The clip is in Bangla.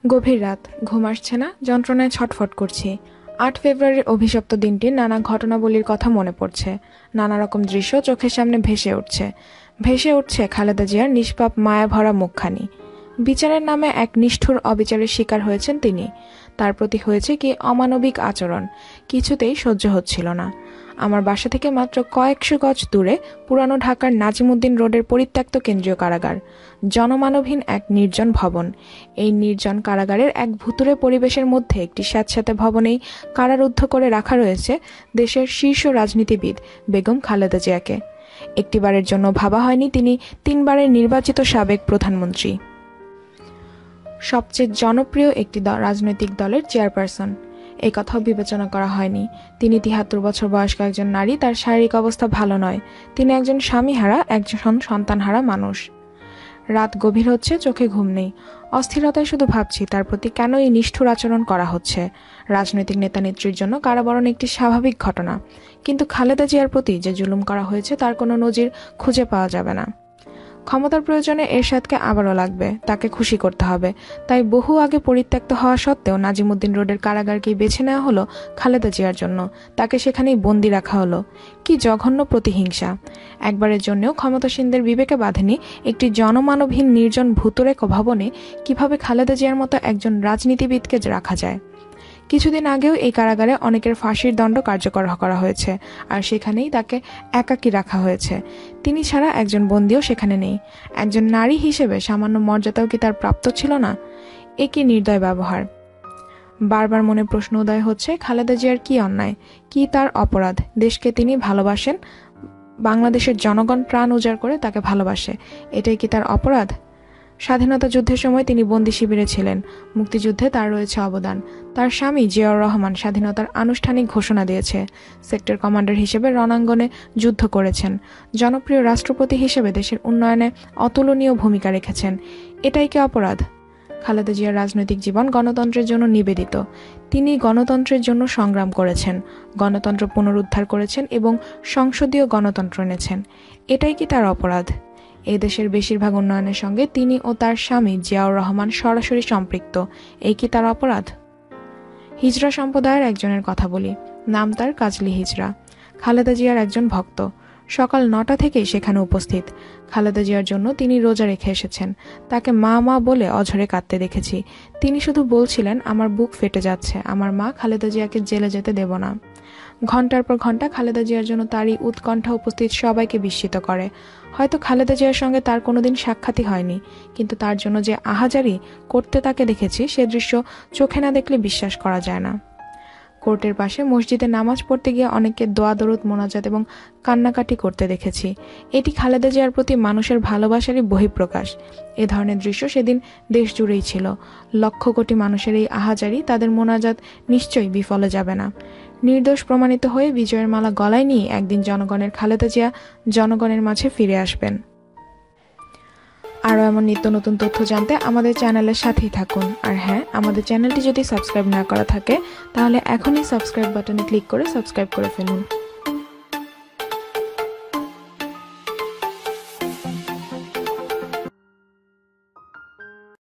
গভীর রাত, ঘুম আসছে না, যন্ত্রণায় ছটফট করছি। ৮ ফেব্রুয়ারির অভিশপ্ত দিনটির নানা ঘটনাবলীর কথা মনে পড়ছে। নানা রকম দৃশ্য চোখের সামনে ভেসে উঠছে খালেদা জিয়ার নিষ্পাপ মায়াভরা মুখখানি। বিচারের নামে এক নিষ্ঠুর অবিচারের শিকার হয়েছেন তিনি। তার প্রতি হয়েছে কি অমানবিক আচরণ, কিছুতেই সহ্য হচ্ছিল না। আমার বাসা থেকে মাত্র কয়েকশো গজ দূরে পুরানো ঢাকার নাজিমুদ্দিন রোডের পরিত্যক্ত কেন্দ্রীয় কারাগার, জনমানবহীন এক নির্জন ভবন। এই নির্জন কারাগারের এক ভুতুড়ে পরিবেশের মধ্যে একটি স্যাঁতস্যাঁতে ভবনেই কারারুদ্ধ করে রাখা রয়েছে দেশের শীর্ষ রাজনীতিবিদ বেগম খালেদা জিয়াকে। একটিবারের জন্য ভাবা হয়নি তিনি ৩ বারের নির্বাচিত সাবেক প্রধানমন্ত্রী, সবচেয়ে জনপ্রিয় একটি রাজনৈতিক দলের চেয়ারপারসন। এই কথাও বিবেচনা করা হয়নি তিনি ৭৩ বছর বয়স্ক একজন নারী, তার শারীরিক অবস্থা ভালো নয়, তিনি একজন স্বামীহারা, একজন সন্তানহারা মানুষ। রাত গভীর হচ্ছে, চোখে ঘুম নেই, অস্থিরতায় শুধু ভাবছি তার প্রতি কেন এই নিষ্ঠুর আচরণ করা হচ্ছে। রাজনৈতিক নেতা নেত্রীর জন্য কারাবরণ একটি স্বাভাবিক ঘটনা, কিন্তু খালেদা জিয়ার প্রতি যে জুলুম করা হয়েছে তার কোনো নজির খুঁজে পাওয়া যাবে না। ক্ষমতার প্রয়োজনে এরশাদকে আবারও লাগবে, তাকে খুশি করতে হবে। তাই বহু আগে পরিত্যক্ত হওয়া সত্ত্বেও নাজিমুদ্দিন রোডের কারাগারকেই বেছে নেওয়া হলো খালেদা জিয়ার জন্য, তাকে সেখানেই বন্দি রাখা হলো। কি জঘন্য প্রতিহিংসা! একবারের জন্যও ক্ষমতাসীনদের বিবেকে বাঁধেনি একটি জনমানবহীন নির্জন ভুতুড়ে ভবনে কিভাবে খালেদা জিয়ার মতো একজন রাজনীতিবিদকে রাখা যায়। কিছুদিন আগেও এই কারাগারে অনেকের ফাঁসির দণ্ড কার্যকর করা হয়েছে, আর সেখানেই তাকে একাকী রাখা হয়েছে। তিনি ছাড়া একজন বন্দীও সেখানে নেই। একজন নারী হিসেবে সামান্য মর্যাদাও কি তার প্রাপ্ত ছিল না? এ কি নির্দয় ব্যবহার! বারবার মনে প্রশ্ন উদয় হচ্ছে, খালেদা জিয়ার কি অন্যায়, কি তার অপরাধ? দেশকে তিনি ভালোবাসেন, বাংলাদেশের জনগণ প্রাণ উজাড় করে তাকে ভালোবাসে, এটাই কি তার অপরাধ? স্বাধীনতা যুদ্ধের সময় তিনি বন্দি শিবিরে ছিলেন, মুক্তিযুদ্ধে তার রয়েছে অবদান। তার স্বামী জিয়াউর রহমান স্বাধীনতার আনুষ্ঠানিক ঘোষণা দিয়েছে, সেক্টর কমান্ডার হিসেবে রণাঙ্গনে যুদ্ধ করেছেন, জনপ্রিয় রাষ্ট্রপতি হিসেবে দেশের উন্নয়নে অতুলনীয় ভূমিকা রেখেছেন। এটাই কি অপরাধ? খালেদা জিয়ার রাজনৈতিক জীবন গণতন্ত্রের জন্য নিবেদিত। তিনি গণতন্ত্রের জন্য সংগ্রাম করেছেন, গণতন্ত্র পুনরুদ্ধার করেছেন এবং সংসদীয় গণতন্ত্র এনেছেন। এটাই কি তার অপরাধ? এই দেশের বেশিরভাগ উন্নয়নের সঙ্গে তিনি ও তার স্বামী জিয়াউর রহমান সরাসরি সম্পৃক্ত। এই কি তার অপরাধ? হিজড়া সম্প্রদায়ের একজনের কথা বলি, নাম তার কাজলী হিজড়া। খালেদা জিয়ার একজন ভক্ত, সকাল ৯টা থেকেই সেখানে উপস্থিত। খালেদা জিয়ার জন্য তিনি রোজা রেখে এসেছেন। তাকে মা মা বলে অঝরে কাঁদতে দেখেছি। তিনি শুধু বলছিলেন, আমার বুক ফেটে যাচ্ছে, আমার মা খালেদা জিয়াকে জেলে যেতে দেব না। ঘন্টার পর ঘন্টা খালেদা জিয়ার জন্য তারই উৎকণ্ঠা উপস্থিত সবাইকে বিস্মিত করে। হয়তো খালেদা জিয়ার সঙ্গে তার কোনোদিন সাক্ষাৎই হয়নি, কিন্তু তার জন্য যে আহাজারি করতে তাকে দেখেছি, সে দৃশ্য চোখে না দেখলে বিশ্বাস করা যায় না। কোর্টের পাশে মসজিদে নামাজ পড়তে গিয়ে অনেককে দোয়া দরুদ মোনাজাত এবং কান্নাকাটি করতে দেখেছি। এটি খালেদা জিয়ার প্রতি মানুষের ভালোবাসারই বহিঃপ্রকাশ। এ ধরনের দৃশ্য সেদিন দেশ জুড়েই ছিল। লক্ষ কোটি মানুষের এই আহাজারি, তাদের মোনাজাত নিশ্চয়ই বিফলে যাবে না। নির্দোষ প্রমাণিত হয়ে বিজয়ের মালা গলায় নিয়ে একদিন জনগণের খালেদা জিয়া জনগণের মাঝে ফিরে আসবেন। আরও এমন নিত্য নতুন তথ্য জানতে আমাদের চ্যানেলের সাথেই থাকুন। আর হ্যাঁ, আমাদের চ্যানেলটি যদি সাবস্ক্রাইব না করা থাকে তাহলে এখনই সাবস্ক্রাইব বাটনে ক্লিক করে সাবস্ক্রাইব করে ফেলুন।